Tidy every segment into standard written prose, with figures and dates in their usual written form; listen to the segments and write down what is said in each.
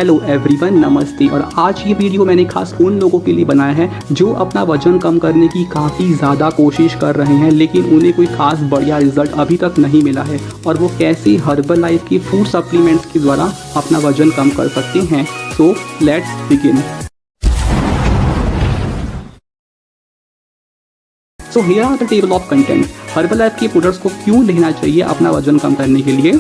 Hello everyone, नमस्ते। और आज ये वीडियो मैंने खास उन लोगों के लिए बनाया है जो अपना वजन कम करने की काफ़ी ज़्यादा कोशिश कर रहे हैं, लेकिन उन्हें कोई खास बढ़िया रिजल्ट अभी तक नहीं मिला है, और वो कैसे हर्बल लाइफ की फूड सप्लीमेंट्स के द्वारा अपना वजन कम कर सकते हैं। So let's begin. So here are the table of content. Herbalife के प्रोडक्ट्स को क्यों लेना चाहिए अपना वजन कम करने के लिए,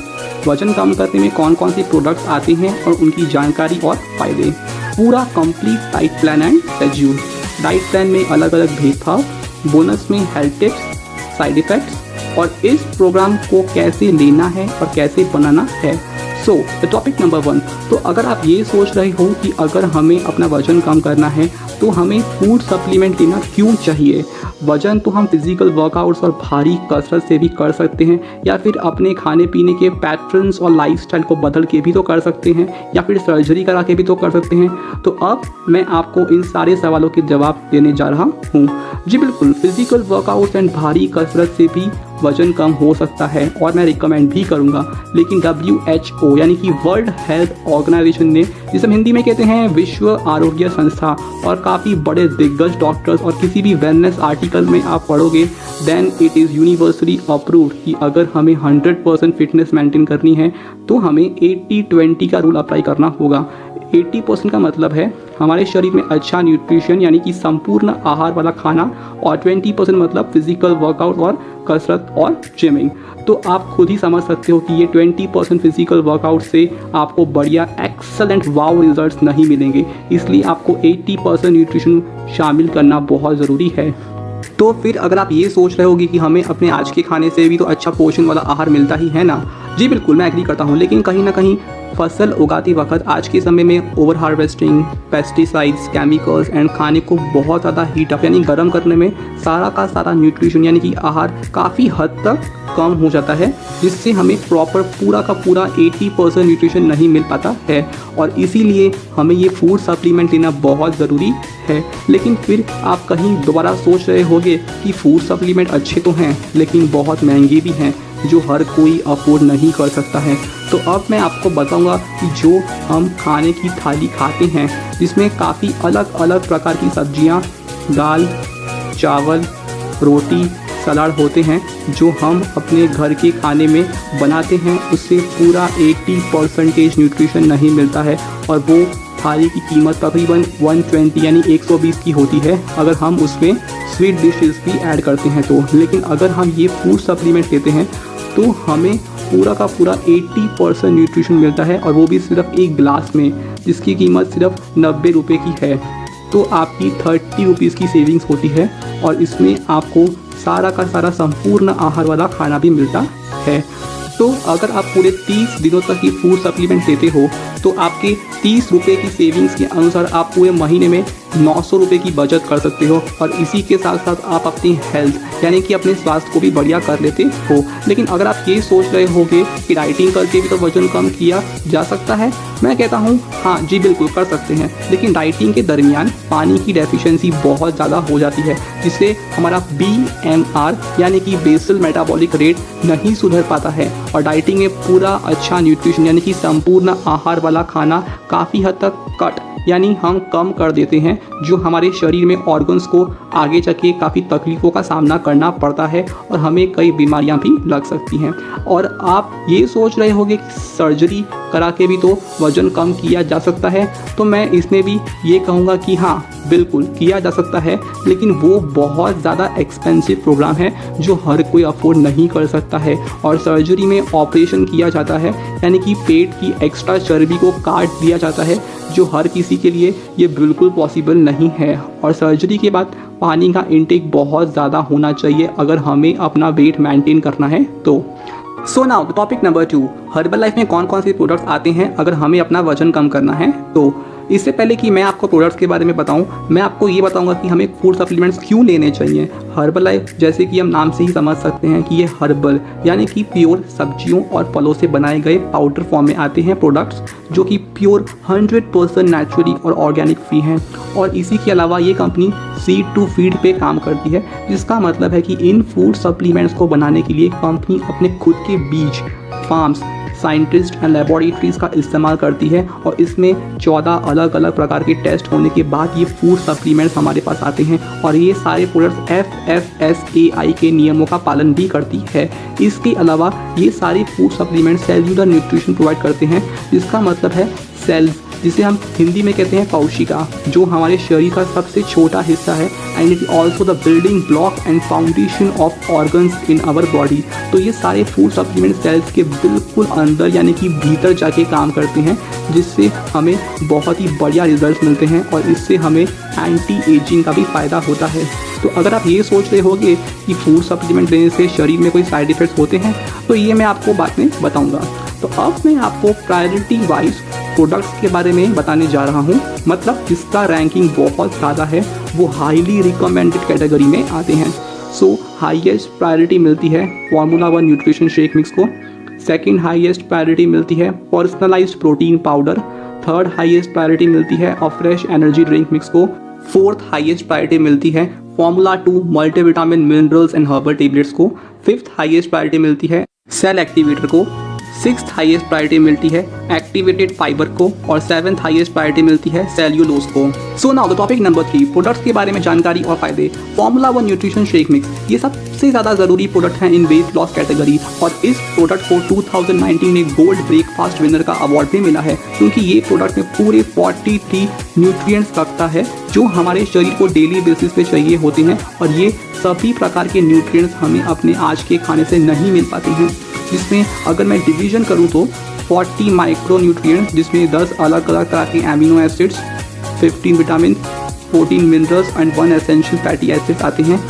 वजन कम करने में कौन कौन से प्रोडक्ट्स आते हैं और उनकी जानकारी और फायदे, पूरा complete diet plan and schedule. Diet plan में अलग अलग भेदभाव, बोनस में हेल्थ टिप्स, साइड इफेक्ट्स, और इस प्रोग्राम को कैसे लेना है और कैसे बनाना है। So the topic number 1। तो अगर आप ये सोच रहे हो कि अगर हमें अपना वजन कम करना है तो हमें फूड सप्लीमेंट लेना क्यों चाहिए। वजन तो हम फिजिकल वर्कआउट्स और भारी कसरत से भी कर सकते हैं, या फिर अपने खाने पीने के पैटर्न्स और लाइफस्टाइल को बदल के भी तो कर सकते हैं, या फिर सर्जरी करा के भी तो कर सकते हैं। तो अब मैं आपको इन सारे सवालों के जवाब देने जा रहा हूँ। जी बिल्कुल, फिजिकल वर्कआउट्स एंड भारी कसरत से भी वजन कम हो सकता है, और मैं रिकमेंड भी करूँगा। लेकिन WHO यानी कि वर्ल्ड हेल्थ ऑर्गेनाइजेशन ने, जिसे हम हिंदी में कहते हैं विश्व आरोग्य संस्था, और काफ़ी बड़े दिग्गज डॉक्टर्स, और किसी भी वेलनेस आर्टिकल में आप पढ़ोगे then it is universally approved कि अगर हमें 100% फिटनेस मेंटेन करनी है तो हमें 80-20 का रूल अप्लाई करना होगा। 80% का मतलब है हमारे शरीर में अच्छा न्यूट्रिशन यानी कि संपूर्ण आहार वाला खाना, और 20% मतलब फिजिकल वर्कआउट और कसरत और जिमिंग। तो आप खुद ही समझ सकते हो कि ये 20% फिजिकल वर्कआउट से आपको बढ़िया एक्सलेंट वाव रिजल्ट्स नहीं मिलेंगे, इसलिए आपको 80% न्यूट्रिशन शामिल करना बहुत ज़रूरी है। तो फिर अगर आप ये सोच रहे होगे कि हमें अपने आज के खाने से भी तो अच्छा पोषण वाला आहार मिलता ही है ना, जी बिल्कुल मैं एग्री करता हूँ, लेकिन कहीं ना कहीं फसल उगाते वक्त आज के समय में over harvesting, pesticides, chemicals and खाने को बहुत ज़्यादा हीट अप यानी गर्म करने में सारा का सारा न्यूट्रिशन यानी कि आहार काफ़ी हद तक कम हो जाता है, जिससे हमें प्रॉपर पूरा का पूरा 80% न्यूट्रिशन नहीं मिल पाता है, और इसीलिए हमें ये फूड सप्लीमेंट लेना बहुत ज़रूरी है। लेकिन फिर आप कहीं दोबारा सोच रहे होंगे कि फूड सप्लीमेंट अच्छे तो हैं लेकिन बहुत महंगे भी हैं, जो हर कोई अफोर्ड नहीं कर सकता है। तो अब मैं आपको बताऊंगा कि जो हम खाने की थाली खाते हैं, जिसमें काफ़ी अलग अलग प्रकार की सब्जियां, दाल, चावल, रोटी, सलाद होते हैं, जो हम अपने घर के खाने में बनाते हैं, उससे पूरा 80% न्यूट्रिशन नहीं मिलता है, और वो थाली की कीमत तकरीबन 120 यानी 120 की होती है अगर हम उसमें स्वीट डिशेस भी ऐड करते हैं तो। लेकिन अगर हम ये फूड सप्लीमेंट लेते हैं तो हमें पूरा का पूरा 80% न्यूट्रिशन मिलता है, और वो भी सिर्फ एक गिलास में, जिसकी कीमत सिर्फ 90 रुपये की है। तो आपकी 30 रुपीज़ की सेविंग्स होती है, और इसमें आपको सारा का सारा संपूर्ण आहार वाला खाना भी मिलता है। तो अगर आप पूरे 30 दिनों तक की फूड सप्लीमेंट लेते हो तो आपके 30 रुपये की सेविंग्स के अनुसार आप पूरे महीने में 900 रुपये की बचत कर सकते हो, और इसी के साथ साथ आप अपनी हेल्थ यानी कि अपने स्वास्थ्य को भी बढ़िया कर लेते हो। लेकिन अगर आप ये सोच रहे होगे कि डाइटिंग करके भी तो वजन कम किया जा सकता है, मैं कहता हूँ हाँ जी बिल्कुल कर सकते हैं, लेकिन डाइटिंग के दरमियान पानी की डेफिशिएंसी बहुत ज़्यादा हो जाती है, जिससे हमारा BMR यानी कि बेसल मेटाबॉलिक रेट नहीं सुधर पाता है, और डाइटिंग में पूरा अच्छा न्यूट्रिशन यानी कि संपूर्ण आहार वाला खाना काफ़ी हद तक कट यानी हम कम कर देते हैं, जो हमारे शरीर में ऑर्गन्स को आगे चल के काफ़ी तकलीफ़ों का सामना करना पड़ता है, और हमें कई बीमारियां भी लग सकती हैं। और आप ये सोच रहे होंगे कि सर्जरी करा के भी तो वज़न कम किया जा सकता है, तो मैं इसमें भी ये कहूँगा कि हाँ बिल्कुल किया जा सकता है, लेकिन वो बहुत ज़्यादा एक्सपेंसिव प्रोग्राम है जो हर कोई अफोर्ड नहीं कर सकता है। और सर्जरी में ऑपरेशन किया जाता है यानी कि पेट की एक्स्ट्रा चर्बी को काट दिया जाता है, जो हर किसी के लिए ये बिल्कुल पॉसिबल नहीं है। और सर्जरी के बाद पानी का इंटेक बहुत ज़्यादा होना चाहिए अगर हमें अपना वेट मेंटेन करना है तो। So now topic number 2, herbal life में कौन कौन से प्रोडक्ट्स आते हैं अगर हमें अपना वजन कम करना है तो। इससे पहले कि मैं आपको प्रोडक्ट्स के बारे में बताऊं, मैं आपको ये बताऊंगा कि हमें फूड सप्लीमेंट्स क्यों लेने चाहिए। हर्बल लाइफ जैसे कि हम नाम से ही समझ सकते हैं कि ये हर्बल यानी कि प्योर सब्जियों और फलों से बनाए गए पाउडर फॉर्म में आते हैं प्रोडक्ट्स, जो कि प्योर 100% नेचुरली और ऑर्गेनिक फ्री हैं। और इसी के अलावा ये कंपनी सीड टू फीड पे काम करती है, जिसका मतलब है कि इन फूड सप्लीमेंट्स को बनाने के लिए कंपनी अपने खुद के बीज, फार्म्स, साइंटिस्ट एंड लेबोरेटरीज का इस्तेमाल करती है और इसमें 14 अलग अलग प्रकार के टेस्ट होने के बाद ये फूड सप्लीमेंट्स हमारे पास आते हैं और ये सारे प्रोडक्ट्स FSSAI के नियमों का पालन भी करती है। इसके अलावा ये सारे food supplements cellular nutrition provide करते हैं, जिसका मतलब है सेल्स, जिसे हम हिंदी में कहते हैं कोशिका, जो हमारे शरीर का सबसे छोटा हिस्सा है and it also the building block and foundation of organs in our body. तो ये सारे फूड सप्लीमेंट सेल्स के बिल्कुल अंदर यानी कि भीतर जाके काम करते हैं, जिससे हमें बहुत ही बढ़िया रिजल्ट मिलते हैं और इससे हमें एंटी एजिंग का भी फ़ायदा होता है। तो अगर आप ये सोच रहे होगे कि फूड सप्लीमेंट लेने से शरीर में कोई साइड इफ़ेक्ट्स होते हैं, तो ये मैं आपको बाद में बताऊँगा। तो अब मैं आपको प्रायोरिटी वाइज प्रोडक्ट्स के बारे में बताने जा रहा हूँ, मतलब जिसका रैंकिंग बहुत ज़्यादा है, वो हाईली रिकमेंडेड कैटेगरी में आते हैं। सो हाईएस्ट प्रायोरिटी मिलती है फार्मूला 1 न्यूट्रिशन शेक मिक्स को, सेकंड हाईएस्ट प्रायोरिटी मिलती है personalised protein powder, third highest priority मिलती है फ्रेश एनर्जी ड्रिंक मिक्स को, फोर्थ हाईएस्ट प्रायोरिटी मिलती है formula 2 multivitamin minerals and herbal tablets को, फिफ्थ हाईएस्ट प्रायोरिटी मिलती है सेल एक्टिवेटर को, सिक्स्थ हाईएस्ट प्रायोरिटी मिलती है एक्टिवेटेड फाइबर को और सेवंथ हाईएस्ट प्रायोरिटी मिलती है सेल्यूलोज को। So now the topic number 3, products के बारे में जानकारी और फायदे। फार्मूला 1 न्यूट्रिशन शेक मिक्स ये सबसे ज़्यादा ज़रूरी प्रोडक्ट हैं इन वेट लॉस कैटेगरी और इस प्रोडक्ट को 2019 में गोल्ड ब्रेकफास्ट विनर का अवार्ड भी मिला है, क्योंकि ये प्रोडक्ट में पूरे 43 न्यूट्रिएंट्स रखता है जो हमारे शरीर को डेली बेसिस पे चाहिए होते हैं और ये सभी प्रकार के न्यूट्रिएंट्स हमें अपने आज के खाने से नहीं मिल पाते हैं। जिसमें अगर मैं डिवीजन करूं तो 40 माइक्रो न्यूट्रिएंट्स, जिसमें 10 अलग अलग तरह के amino acids, 15 vitamin, 14 minerals and 1 essential fatty acids आते हैं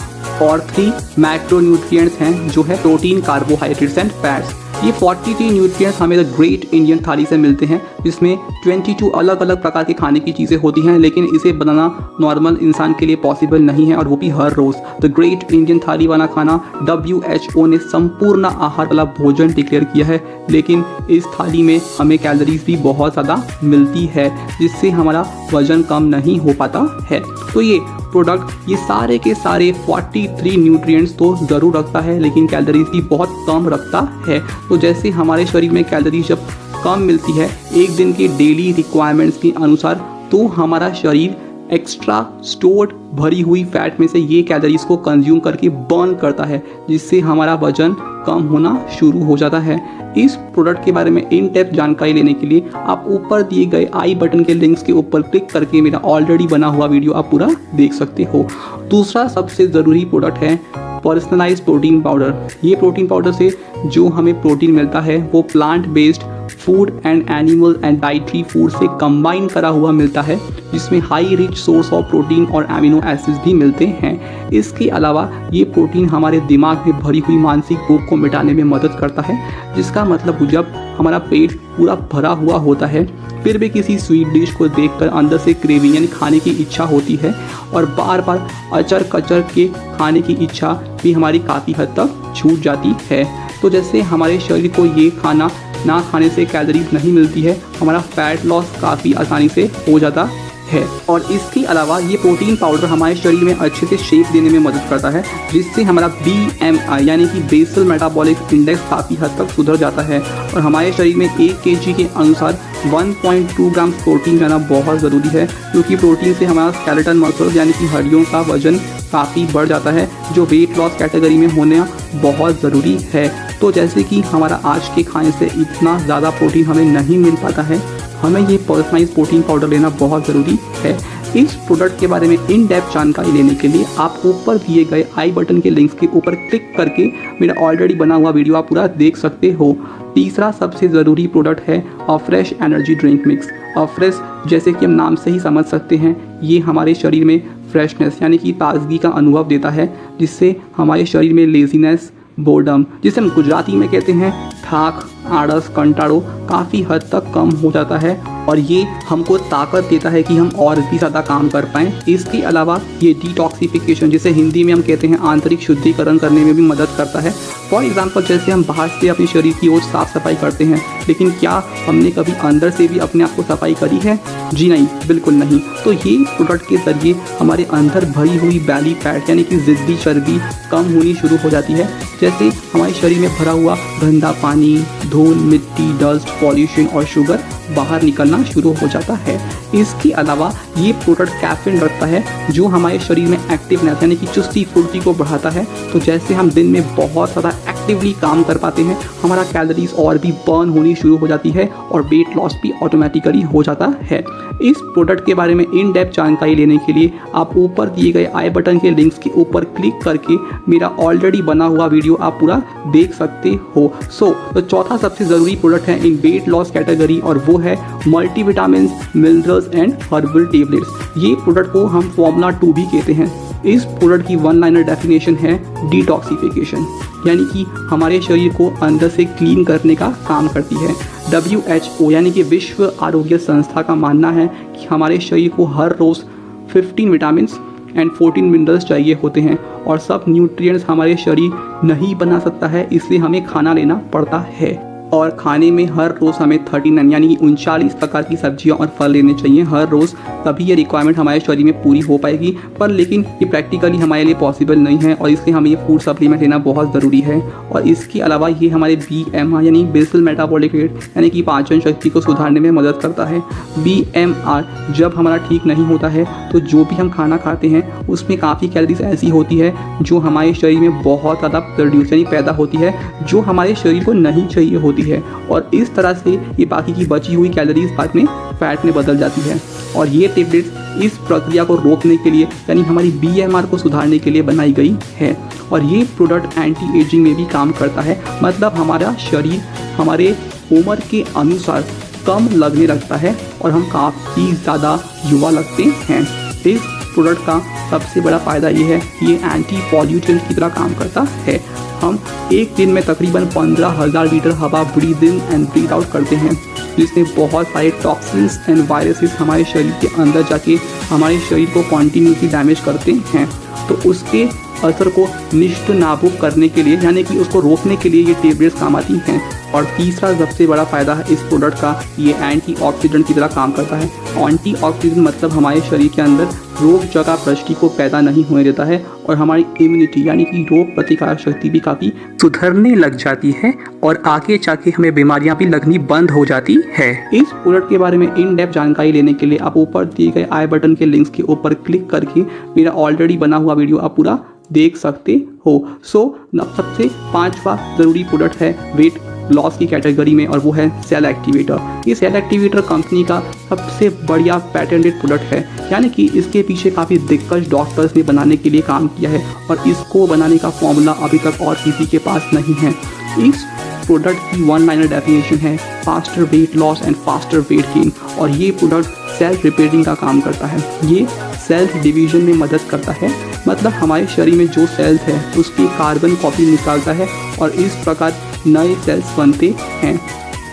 और 3 मैक्रो न्यूट्रिएंट्स हैं जो है प्रोटीन, कार्बोहाइड्रेट्स एंड फैट्स। ये 43 न्यूट्रिएंट्स हमें द ग्रेट इंडियन थाली से मिलते हैं, जिसमें 22 अलग अलग प्रकार के खाने की चीज़ें होती हैं, लेकिन इसे बनाना नॉर्मल इंसान के लिए पॉसिबल नहीं है और वो भी हर रोज़। द ग्रेट इंडियन थाली वाला खाना WHO ने संपूर्ण आहार वाला भोजन डिक्लेयर किया है, लेकिन इस थाली में हमें कैलोरीज भी बहुत ज़्यादा मिलती है, जिससे हमारा वजन कम नहीं हो पाता है। तो ये प्रोडक्ट ये सारे के सारे 43 न्यूट्रिएंट्स तो ज़रूर रखता है, लेकिन कैलोरीज भी बहुत कम रखता है। तो जैसे हमारे शरीर में कैलोरीज जब कम मिलती है एक दिन के डेली रिक्वायरमेंट्स के अनुसार, तो हमारा शरीर एक्स्ट्रा स्टोर्ड भरी हुई फैट में से ये कैलोरीज को कंज्यूम करके बर्न करता है, जिससे हमारा वजन कम होना शुरू हो जाता है। इस प्रोडक्ट के बारे में इन डेप्थ जानकारी लेने के लिए आप ऊपर दिए गए आई बटन के लिंक्स के ऊपर क्लिक करके मेरा ऑलरेडी बना हुआ वीडियो आप पूरा देख सकते हो। दूसरा सबसे ज़रूरी प्रोडक्ट है पर्सनलाइज्ड प्रोटीन पाउडर। ये प्रोटीन पाउडर से जो हमें प्रोटीन मिलता है वो plant based food and animal and dietary food से कंबाइन करा हुआ मिलता है, जिसमें high rich source of protein और एमिनो एसिड्स भी मिलते हैं। इसके अलावा ये प्रोटीन हमारे दिमाग में भरी हुई मानसिक भूख को मिटाने में मदद करता है, जिसका मतलब जब हमारा पेट पूरा भरा हुआ होता है फिर भी किसी स्वीट डिश को देखकर अंदर से क्रेविंग यानी खाने की इच्छा होती है और बार बार अचर कचर के खाने की इच्छा भी हमारी काफ़ी हद तक छूट जाती है। तो जैसे हमारे शरीर को ये खाना ना खाने से कैलोरीज नहीं मिलती है, हमारा फैट लॉस काफ़ी आसानी से हो जाता है। और इसके अलावा ये प्रोटीन पाउडर हमारे शरीर में अच्छे से शेप देने में मदद करता है, जिससे हमारा BMI यानी कि बेसल मेटाबॉलिक इंडेक्स काफ़ी हद तक सुधर जाता है और हमारे शरीर में 1 kg के अनुसार 1.2 ग्राम प्रोटीन जाना बहुत ज़रूरी है, क्योंकि प्रोटीन से हमारा स्केलेटन मसल यानी कि हड्डियों का वजन काफ़ी बढ़ जाता है, जो वेट लॉस कैटेगरी में होना बहुत ज़रूरी है। तो जैसे कि हमारा आज के खाने से इतना ज़्यादा प्रोटीन हमें नहीं मिल पाता है, हमें ये पर्सनलाइज्ड प्रोटीन पाउडर लेना बहुत ज़रूरी है। इस प्रोडक्ट के बारे में इन डेप्थ जानकारी लेने के लिए आप ऊपर दिए गए आई बटन के लिंक्स के ऊपर क्लिक करके मेरा ऑलरेडी बना हुआ वीडियो आप पूरा देख सकते हो। तीसरा सबसे ज़रूरी प्रोडक्ट है fresh energy drink mix. Fresh जैसे कि हम नाम से ही समझ सकते हैं, ये हमारे शरीर में फ्रेशनेस यानी कि ताजगी का अनुभव देता है, जिससे हमारे शरीर में लेजीनेस, बोर्डम जिसे हम गुजराती में कहते हैं थाक, आड़स, कंटाड़ो काफ़ी हद तक कम हो जाता है और ये हमको ताकत देता है कि हम और भी ज़्यादा काम कर पाएँ। इसके अलावा ये डिटॉक्सिफिकेशन जिसे हिंदी में हम कहते हैं आंतरिक शुद्धिकरण करने में भी मदद करता है। फॉर एग्जांपल जैसे हम बाहर से अपने शरीर की ओर साफ़ सफाई करते हैं, लेकिन क्या हमने कभी अंदर से भी अपने आप को सफाई करी है? जी नहीं, बिल्कुल नहीं। तो ये प्रोडक्ट के ज़रिए हमारे अंदर भरी हुई बैली फैट यानी कि ज़िद्दी चर्बी कम होनी शुरू हो जाती है, जैसे हमारे शरीर में भरा हुआ गंदा पानी, धूल, मिट्टी, डस्ट, पॉल्यूशन और शुगर बाहर निकलना शुरू हो जाता है। इसके अलावा ये प्रोडक्ट कैफीन रखता है जो हमारे शरीर में एक्टिवनेस यानी कि चुस्ती फुर्ती को बढ़ाता है। तो जैसे हम दिन में बहुत ज़्यादा एक्टिवली काम कर पाते हैं, हमारा कैलोरीज और भी बर्न होनी शुरू हो जाती है और वेट लॉस भी ऑटोमेटिकली हो जाता है। इस प्रोडक्ट के बारे में इन डेप्थ जानकारी लेने के लिए आप ऊपर दिए गए आई बटन के लिंक्स के ऊपर क्लिक करके मेरा ऑलरेडी बना हुआ वीडियो आप पूरा देख सकते हो। तो चौथा सबसे ज़रूरी प्रोडक्ट है इन वेट लॉस कैटेगरी और वो है multivitamin, minerals and herbal tablets. ये प्रोडक्ट को हम फॉर्मूला 2 भी कहते हैं। इस प्रोडक्ट की वन लाइनर डेफिनेशन है डिटॉक्सिफिकेशन, यानी कि हमारे शरीर को अंदर से क्लीन करने का काम करती है। WHO यानी कि विश्व आरोग्य संस्था का मानना है कि हमारे शरीर को हर रोज़ 15 विटामिन एंड 14 मिनरल्स चाहिए होते हैं और सब न्यूट्रिएंट्स हमारे शरीर नहीं बना सकता है, इसलिए हमें खाना लेना पड़ता है। और खाने में हर रोज़ हमें 39 यानी कि 39 प्रकार की सब्जियां और फल लेने चाहिए हर रोज़, तभी ये रिक्वायरमेंट हमारे शरीर में पूरी हो पाएगी। पर लेकिन ये प्रैक्टिकली हमारे लिए पॉसिबल नहीं है और इसलिए हमें ये फूड सप्लीमेंट लेना बहुत ज़रूरी है। और इसके अलावा ये हमारे BMR यानी बेसल मेटाबॉलिक रेट यानी कि पाचन शक्ति को सुधारने में मदद करता है। BMR जब हमारा ठीक नहीं होता है तो जो भी हम खाना खाते हैं उसमें काफ़ी कैलोरीज ऐसी होती है जो हमारे शरीर में बहुत ज़्यादा प्रोड्यूस यानी पैदा होती है, जो हमारे शरीर को नहीं चाहिए होती है और इस तरह से ये बाकी की बची हुई कैलोरीज बाद में फैट में बदल जाती है। और ये टेबलेट्स इस प्रक्रिया को रोकने के लिए यानी हमारी BMR को सुधारने के लिए बनाई गई है। और ये प्रोडक्ट एंटी एजिंग में भी काम करता है, मतलब हमारा शरीर हमारे उम्र के अनुसार कम लगने लगता है और हम काफ़ी ज़्यादा युवा लगते हैं। इस प्रोडक्ट का सबसे बड़ा फ़ायदा ये है कि ये एंटी पॉल्यूटेंट की तरह काम करता है। हम एक दिन में तकरीबन 15,000 लीटर हवा breathe in and breathe out करते हैं, जिसमें बहुत सारे टॉक्सिन्स एंड वायरसेस हमारे शरीर के अंदर जाके हमारे शरीर को कॉन्टीन्यूसली डैमेज करते हैं। तो उसके असर को निष्ठ नाबूद करने के लिए यानी कि उसको रोकने के लिए ये टेबलेट्स काम आती हैं। और तीसरा सबसे बड़ा फ़ायदा है इस प्रोडक्ट का, ये एंटीऑक्सीडेंट की तरह काम करता है। एंटीऑक्सीडेंट मतलब हमारे शरीर के अंदर रोग जगह प्रष्टि को पैदा नहीं होने देता है और हमारी इम्यूनिटी यानी कि रोग प्रतिकारक शक्ति भी काफ़ी सुधरने लग जाती है और आगे जाके हमें बीमारियां भी लगनी बंद हो जाती है। इस प्रोडक्ट के बारे में इन डेप्थ जानकारी लेने के लिए आप ऊपर दिए गए आई बटन के लिंक्स के ऊपर क्लिक करके मेरा ऑलरेडी बना हुआ वीडियो आप पूरा देख सकते हो। सबसे 5वां ज़रूरी प्रोडक्ट है वेट लॉस की कैटेगरी में और वो है सेल एक्टिवेटर। ये सेल एक्टिवेटर कंपनी का सबसे बढ़िया पैटेंटेड प्रोडक्ट है, यानी कि इसके पीछे काफ़ी दिग्गज डॉक्टर्स ने बनाने के लिए काम किया है और इसको बनाने का फॉर्मूला अभी तक और किसी के पास नहीं है। इस प्रोडक्ट की वन लाइनर डेफिनेशन है faster weight loss and faster weight gain और ये प्रोडक्ट सेल रिपेयरिंग का काम करता है। ये सेल्स डिवीजन में मदद करता है, मतलब हमारे शरीर में जो सेल्स है उसकी कार्बन कॉपी निकालता है और इस प्रकार नए सेल्स बनते हैं।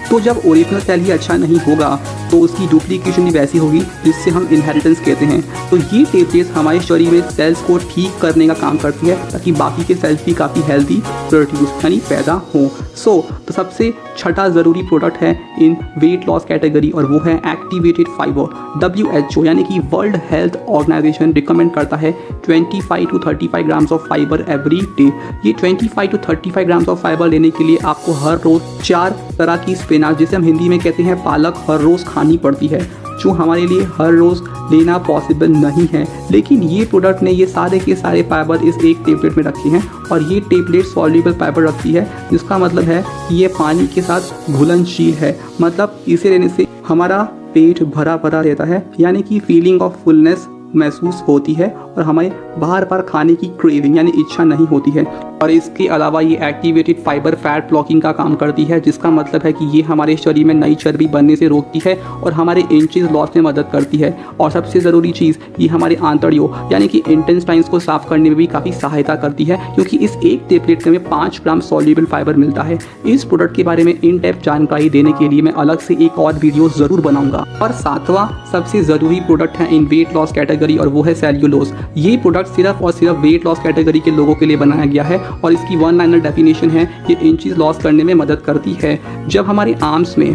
तो जब ओरिजिनल सेल ही अच्छा नहीं होगा तो उसकी डुप्लीकेशन भी वैसी होगी जिससे हम इनहेरिटेंस कहते हैं। तो ये टेबलेट्स हमारे शरीर में सेल्स को ठीक करने का काम करती है ताकि बाकी के सेल्स भी काफ़ी हेल्दी प्रोड्यूस यानी पैदा हों। तो सबसे छठा ज़रूरी प्रोडक्ट है इन वेट लॉस कैटेगरी और वो है एक्टिवेटेड फाइबर। WHO यानी कि वर्ल्ड हेल्थ ऑर्गेनाइजेशन रिकमेंड करता है 25 to 35 grams of fibre every day. ये 25 to 35 ग्राम्स ऑफ फाइबर लेने के लिए आपको हर रोज़ 4 तरह की स्पिनाच, जिसे हम हिंदी में कहते हैं पालक, हर रोज़ खानी पड़ती है, जो हमारे लिए हर रोज़ लेना पॉसिबल नहीं है। लेकिन ये प्रोडक्ट ने ये सारे के सारे फाइबर इस एक टेबलेट में रखे हैं और ये टेबलेट सॉल्युबल फाइबर रखती है, जिसका मतलब है कि ये पानी के साथ घुलनशील है। मतलब इसे लेने से हमारा पेट भरा भरा रहता है, यानी कि फीलिंग ऑफ फुलनेस महसूस होती है और हमें बार बार खाने की क्रेविंग यानी इच्छा नहीं होती है। और इसके अलावा ये एक्टिवेटेड फाइबर फैट ब्लॉकिंग का काम करती है, जिसका मतलब है कि ये हमारे शरीर में नई चर्बी बनने से रोकती है और हमारे इंचेस लॉस में मदद करती है। और सबसे ज़रूरी चीज़, ये हमारे आंतड़ियों यानी कि इंटेस्टाइन्स को साफ करने में भी काफ़ी सहायता करती है, क्योंकि इस एक टेबलेट में 5 ग्राम सॉल्युबल फाइबर मिलता है। इस प्रोडक्ट के बारे में इन डेप्थ जानकारी देने के लिए मैं अलग से एक और वीडियो ज़रूर बनाऊंगा। और 7वां सबसे ज़रूरी प्रोडक्ट है इन वेट लॉस कैटेगरी और वो है सेल्यूलोज। ये प्रोडक्ट सिर्फ और सिर्फ वेट लॉस कैटेगरी के लोगों के लिए बनाया गया है और इसकी वन लाइनर डेफिनेशन है ये इंचेस लॉस करने में मदद करती है। जब हमारे आर्म्स में,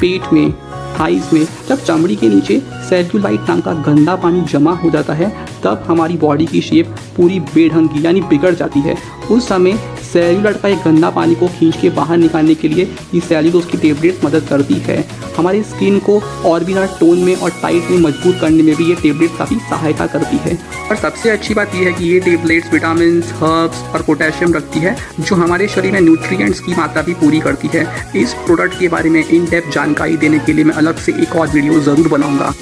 पेट में, थाइस में जब चमड़ी के नीचे सेल्यूलाइट नाम का गंदा पानी जमा हो जाता है, तब हमारी बॉडी की शेप पूरी बेढंग की यानी बिगड़ जाती है। उस समय सेल्यूलाइट का एक गंदा पानी को खींच के बाहर निकालने के लिए ये सेल्यूलोज की टेबलेट्स मदद करती है। हमारी स्किन को और भी ज़्यादा टोन में और टाइट में मजबूत करने में भी ये टेबलेट्स काफ़ी सहायता करती है। और सबसे अच्छी बात यह है कि ये टेबलेट्स विटामिन, हर्ब्स और पोटेशियम रखती है, जो हमारे शरीर में न्यूट्रिएंट्स की मात्रा भी पूरी करती है। इस प्रोडक्ट के बारे में इन डेप्थ जानकारी देने के लिए मैं अलग से एक और वीडियो ज़रूर बनाऊँगा।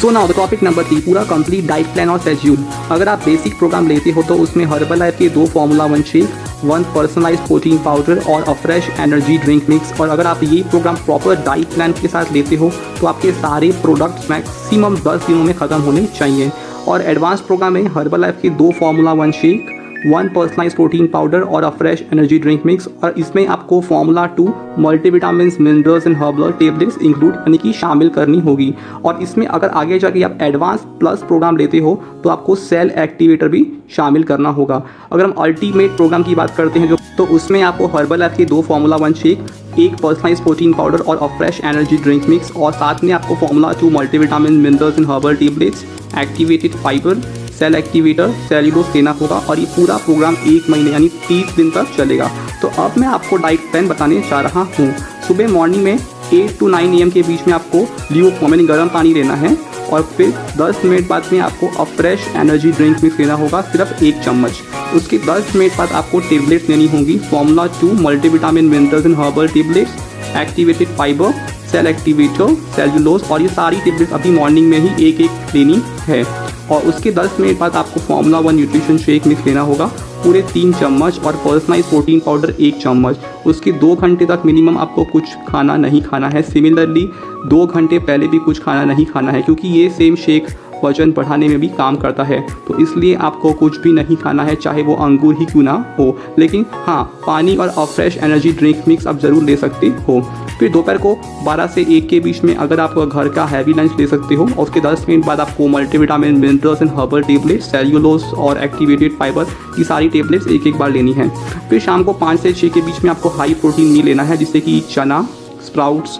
So now the topic number 3, पूरा कंप्लीट डाइट प्लान और शेड्यूल। अगर आप बेसिक प्रोग्राम लेते हो तो उसमें हर्बलाइफ के 2 formula 1 shake, 1 personalised protein powder और a fresh energy drink mix. और अगर आप ये प्रोग्राम प्रॉपर डाइट प्लान के साथ लेते हो तो आपके सारे प्रोडक्ट्स मैक्सिमम 10 दिनों में ख़त्म होने चाहिए। और एडवांस प्रोग्राम में हर्बलाइफ के 2 formula 1 shake, 1 personalised protein powder और a fresh energy drink mix. और इसमें आपको formula 2 multivitamin, minerals and herbal tablets include यानी कि शामिल करनी होगी। और इसमें अगर आगे जाके आप एडवांस प्लस प्रोग्राम लेते हो तो आपको सेल एक्टिवेटर भी शामिल करना होगा। अगर हम अल्टीमेट प्रोग्राम की बात करते हैं तो उसमें आपको हर्बलाइफ के 2 formula 1 shake, 1 personalised protein powder और a fresh energy drink mix, और साथ में आपको formula 2 multivitamin, minerals and herbal tablets, activated fibre, cell activator, cellulose देना होगा। और ये पूरा प्रोग्राम 1 महीने यानी 30 दिन तक चलेगा। तो अब मैं आपको डाइट प्लान बताने जा रहा हूँ। सुबह मॉर्निंग में 8 to 9 AM के बीच में आपको ल्यूकवार्म यानी गर्म पानी लेना है, और फिर 10 मिनट बाद में आपको अ फ्रेश एनर्जी ड्रिंक मिक्स लेना होगा, सिर्फ 1 चम्मच। उसके 10 मिनट बाद आपको टेबलेट्स लेनी होगी, formula 2 multivitamin, minerals and herbal tablets, activated fibre, cell activator, cellulose. और ये सारी टेबलेट्स अभी मॉर्निंग में ही एक लेनी है। और उसके 10 मिनट बाद आपको फार्मूला 1 न्यूट्रिशन शेक मिक्स लेना होगा, पूरे 3 चम्मच, और पर्सनलाइज्ड प्रोटीन पाउडर 1 चम्मच। उसके 2 घंटे तक मिनिमम आपको कुछ खाना नहीं खाना है। सिमिलरली 2 घंटे पहले भी कुछ खाना नहीं खाना है, क्योंकि ये सेम शेक वजन बढ़ाने में भी काम करता है। तो इसलिए आपको कुछ भी नहीं खाना है, चाहे वो अंगूर ही क्यों ना हो। लेकिन हाँ, पानी और a fresh energy drink mix आप ज़रूर ले सकते हो। फिर दोपहर को 12 से 1 के बीच में अगर आप घर का हैवी लंच ले सकते हो, और उसके 10 मिनट बाद आपको multivitamin, minerals and herbal tablets, cellulose और एक्टिवेटेड फाइबर की सारी टेबलेट्स एक बार लेनी है। फिर शाम को 5 से 6 के बीच में आपको हाई प्रोटीन मील लेना है, जिससे कि चना, स्प्राउट्स,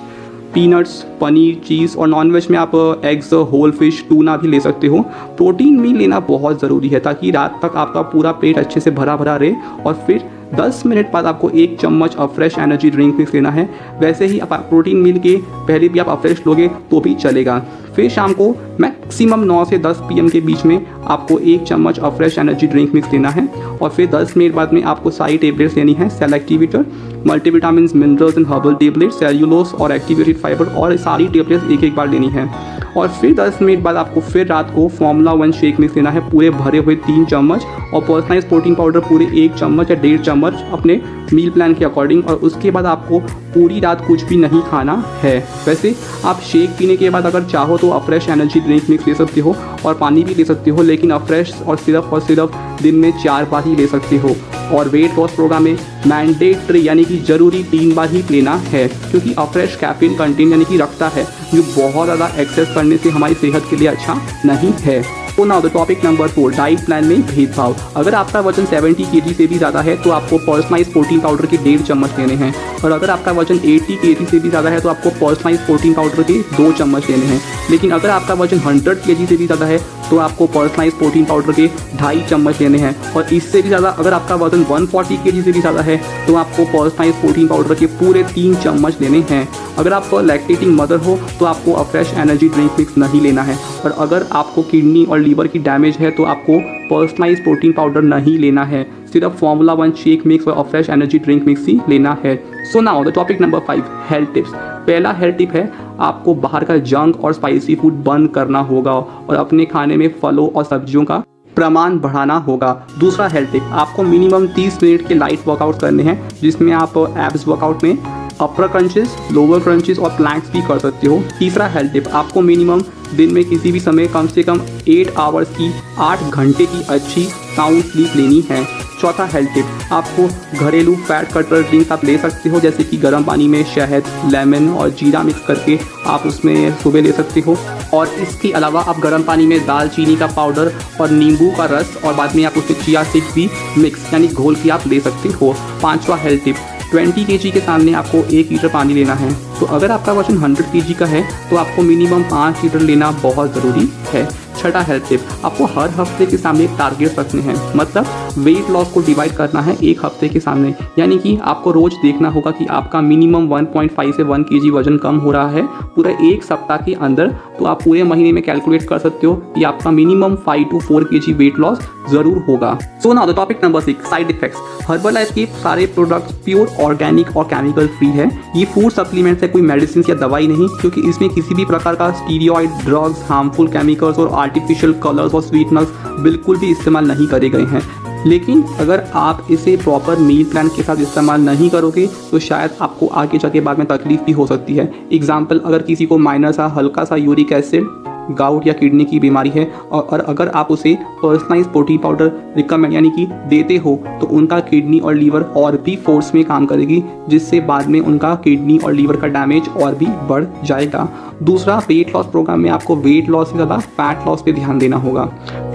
पीनट्स, पनीर, चीज़, और नॉनवेज में आप एग्स, होल फिश, टूना भी ले सकते हो। प्रोटीन मील लेना बहुत ज़रूरी है ताकि रात तक आपका पूरा पेट अच्छे से भरा भरा रहे। और फिर 10 मिनट बाद आपको 1 चम्मच अ फ्रेश एनर्जी ड्रिंक मिक्स लेना है। वैसे ही आप प्रोटीन मील के पहले भी आप फ्रेश लोगे तो भी चलेगा। फिर शाम को मैक्सिमम 9 से 10 PM के बीच में आपको 1 चम्मच अ फ्रेश एनर्जी ड्रिंक मिक्स लेना है। और फिर 10 मिनट बाद में आपको सारी टेबलेट्स लेनी है, cell activator, multivitamin, minerals and herbal tablets, cellulose और एक्टिवेटेड फाइबर, और सारी टेबलेट्स एक बार लेनी है। और फिर 10 मिनट बाद आपको फिर रात को फार्मूला 1 शेक मिक्स लेना है, पूरे भरे हुए 3 चम्मच, और पर्सनलाइज्ड प्रोटीन पाउडर पूरे 1 चम्मच या 1.5 चम्मच अपने मील प्लान के अकॉर्डिंग। और उसके बाद आपको पूरी रात कुछ भी नहीं खाना है। वैसे आप शेक पीने के बाद अगर चाहो तो फ्रेश एनर्जी ड्रिंक मिक्स ले सकते हो और पानी भी ले सकते हो, लेकिन फ्रेश और सिर्फ दिन में 4 बार ही ले सकते हो। और वेट लॉस प्रोग्राम में मैंडेटरी यानी कि ज़रूरी 3 बार ही लेना है, क्योंकि फ्रेश कैफीन कंटेंट यानी कि रखता है, जो बहुत ज़्यादा एक्सेस करने से हमारी सेहत के लिए अच्छा नहीं है। तो now the topic number 4, diet plan में भेदभाव। अगर आपका वजन 70 kg से भी ज़्यादा है तो आपको पर्सनलाइज्ड प्रोटीन पाउडर के 1.5 चम्मच लेने हैं। और अगर आपका वजन 80 kg से भी ज़्यादा है तो आपको पर्सनलाइज्ड प्रोटीन पाउडर के 2 चम्मच लेने हैं। लेकिन अगर आपका वजन 100 kg से भी ज़्यादा है तो आपको पर्सनलाइज्ड प्रोटीन पाउडर के 2.5 चम्मच लेने हैं। और इससे भी ज़्यादा अगर आपका वजन 140 kg से भी ज़्यादा है तो आपको पर्सनलाइज्ड प्रोटीन पाउडर के पूरे 3 चम्मच लेने हैं। अगर आप लैक्टेटिंग मदर हो तो आपको फ्रेश एनर्जी ड्रिंक मिक्स नहीं लेना है। और अगर आपको किडनी और लीवर की डैमेज है तो आपको पर्सनलाइज्ड प्रोटीन पाउडर नहीं लेना है, सिर्फ फार्मूला 1 शेक मिक्स और फ्रेश एनर्जी ड्रिंक मिक्स ही लेना है। So now the topic number 5, health tips. पहला हेल्थ टिप है, आपको बाहर का जंक और स्पाइसी फूड बंद करना होगा और अपने खाने में फलों और सब्जियों का प्रमाण बढ़ाना होगा। दूसरा हेल्थ टिप, आपको मिनिमम 30 मिनट के लाइट वर्कआउट करने हैं, जिसमें आप एब्स वर्कआउट में अपर क्रंचेस, लोअर क्रंचेस और प्लैंक्स भी कर सकते हो। तीसरा हेल्थ टिप, आपको मिनिमम दिन में किसी भी समय कम से कम 8 आवर्स की 8 घंटे की अच्छी साउंड स्लीप लेनी है। चौथा हेल्थ टिप, आपको घरेलू फैट कटर ड्रिंक्स आप ले सकते हो, जैसे कि गर्म पानी में शहद, लेमन और जीरा मिक्स करके आप उसमें सुबह ले सकते हो। और इसके अलावा आप गर्म पानी में दालचीनी का पाउडर और नींबू का रस और बाद में आप उसमें चिया सीड्स भी मिक्स यानी घोल के आप ले सकते हो। पांचवा हेल्थ टिप, 20 kg के सामने आपको 1 लीटर पानी लेना है। तो अगर आपका वजन 100 kg का है तो आपको मिनिमम 5 लीटर लेना बहुत ज़रूरी है। छठा हेल्थ टिप, आपको हर हफ्ते के सामने एक टारगेट रखने हैं, मतलब वेट लॉस को डिवाइड करना है एक हफ्ते के सामने। यानी कि आपको रोज देखना होगा कि आपका मिनिमम 1.5 से 1 kg वजन कम हो रहा है पूरे एक सप्ताह के अंदर। तो आप पूरे महीने में कैलकुलेट कर सकते हो कि आपका minimum 5 to 4 kg weight loss जरूर होगा। So now the topic number 6, side effects. Herbalife के सारे प्रोडक्ट्स प्योर ऑर्गेनिक और केमिकल फ्री है। ये फूड सप्लीमेंट्स है, कोई मेडिसिन या दवाई नहीं, क्योंकि इसमें किसी भी प्रकार का स्टीरॉइड, ड्रग्स, हार्मफुल केमिकल्स और आर्टिफिशियल कलर्स और स्वीटनर्स बिल्कुल भी इस्तेमाल नहीं करे गए हैं। लेकिन अगर आप इसे प्रॉपर मील प्लान के साथ इस्तेमाल नहीं करोगे तो शायद आपको आगे जाके बाद में तकलीफ भी हो सकती है। एग्जाम्पल, अगर किसी को माइनर सा हल्का सा यूरिक एसिड, गाउट या किडनी की बीमारी है और अगर आप उसे पर्सनलाइज प्रोटीन पाउडर रिकमेंड यानी कि देते हो तो उनका किडनी और लीवर और भी फोर्स में काम करेगी, जिससे बाद में उनका किडनी और लीवर का डैमेज और भी बढ़ जाएगा। दूसरा, वेट लॉस प्रोग्राम में आपको वेट लॉस से ज़्यादा फैट लॉस पे ध्यान देना होगा।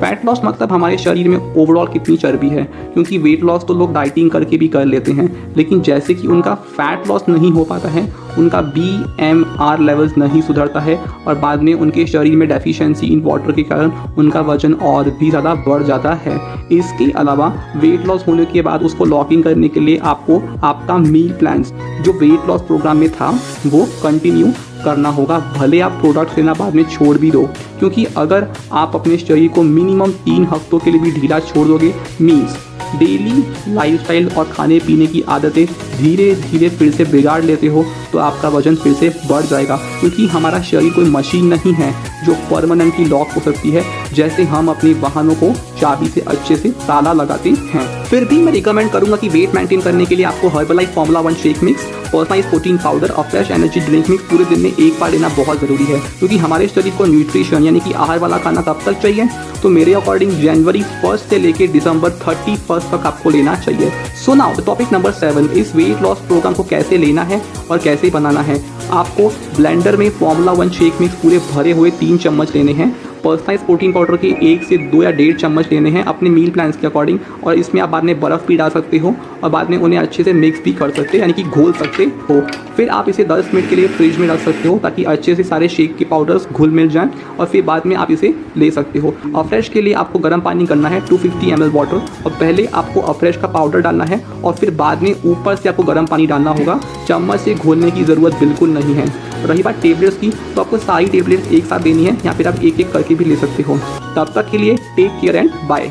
फैट लॉस मतलब हमारे शरीर में ओवरऑल कितनी चर्बी है, क्योंकि वेट लॉस तो लोग डाइटिंग करके भी कर लेते हैं, लेकिन जैसे कि उनका फैट लॉस नहीं हो पाता है, उनका BMR लेवल्स नहीं सुधरता है और बाद में उनके शरीर में डेफिशिएंसी इन वाटर के कारण उनका वजन और भी ज़्यादा बढ़ जाता है। इसके अलावा वेट लॉस होने के बाद उसको लॉक इन करने के लिए आपको आपका मील प्लान जो वेट लॉस प्रोग्राम में था वो कंटिन्यू करना होगा, भले आप प्रोडक्ट्स लेना बाद में छोड़ भी दो। क्योंकि अगर आप अपने शरीर को मिनिमम 3 हफ्तों के लिए भी ढीला छोड़ दोगे, मीन्स डेली लाइफस्टाइल और खाने पीने की आदतें धीरे धीरे फिर से बिगाड़ लेते हो, तो आपका वजन फिर से बढ़ जाएगा। क्योंकि हमारा शरीर कोई मशीन नहीं है जो परमानेंटली लॉक हो सकती है, जैसे हम अपने वाहनों को चाबी से अच्छे से ताला लगाते हैं। फिर भी मैं रिकमेंड करूंगा कि वेट मेंटेन करने के लिए आपको Herbalife formula 1 shake mix, personalise protein powder और फ्रेश एनर्जी ड्रिंक मिक्स पूरे दिन में एक बार लेना बहुत ज़रूरी है। क्योंकि हमारे शरीर को न्यूट्रिशन यानी कि आहार वाला खाना कब तक चाहिए, तो मेरे अकॉर्डिंग जनवरी 1 से लेके दिसंबर 31 तक आपको लेना चाहिए। So now the topic number 7, इस वेट लॉस प्रोग्राम को कैसे लेना है और कैसे बनाना है। आपको ब्लेंडर में फॉर्मूला 1 शेक मिक्स पूरे भरे हुए 3 चम्मच लेने हैं। पर्सनलाइज प्रोटीन पाउडर के 1 से 2 या 1.5 चम्मच लेने हैं अपने मील प्लान्स के अकॉर्डिंग, और इसमें आप बाद में बर्फ़ भी डाल सकते हो और बाद में उन्हें अच्छे से मिक्स भी कर सकते हो, यानी कि घोल सकते हो। फिर आप इसे 10 मिनट के लिए फ्रिज में रख सकते हो ताकि अच्छे से सारे शेक के पाउडर्स घुल मिल जाएं, और फिर बाद में आप इसे ले सकते हो। अफ्रेश के लिए आपको गर्म पानी करना है 250 ml वाटर, और पहले आपको अफ्रेश का पाउडर डालना है और फिर बाद में ऊपर से आपको गर्म पानी डालना होगा। चम्मच से घोलने की ज़रूरत बिल्कुल नहीं है। रही बात टेबलेट्स की, तो आपको सारी टेबलेट्स एक साथ देनी है या फिर आप एक एक करके भी ले सकते हो। तब तक के लिए टेक केयर एंड बाय।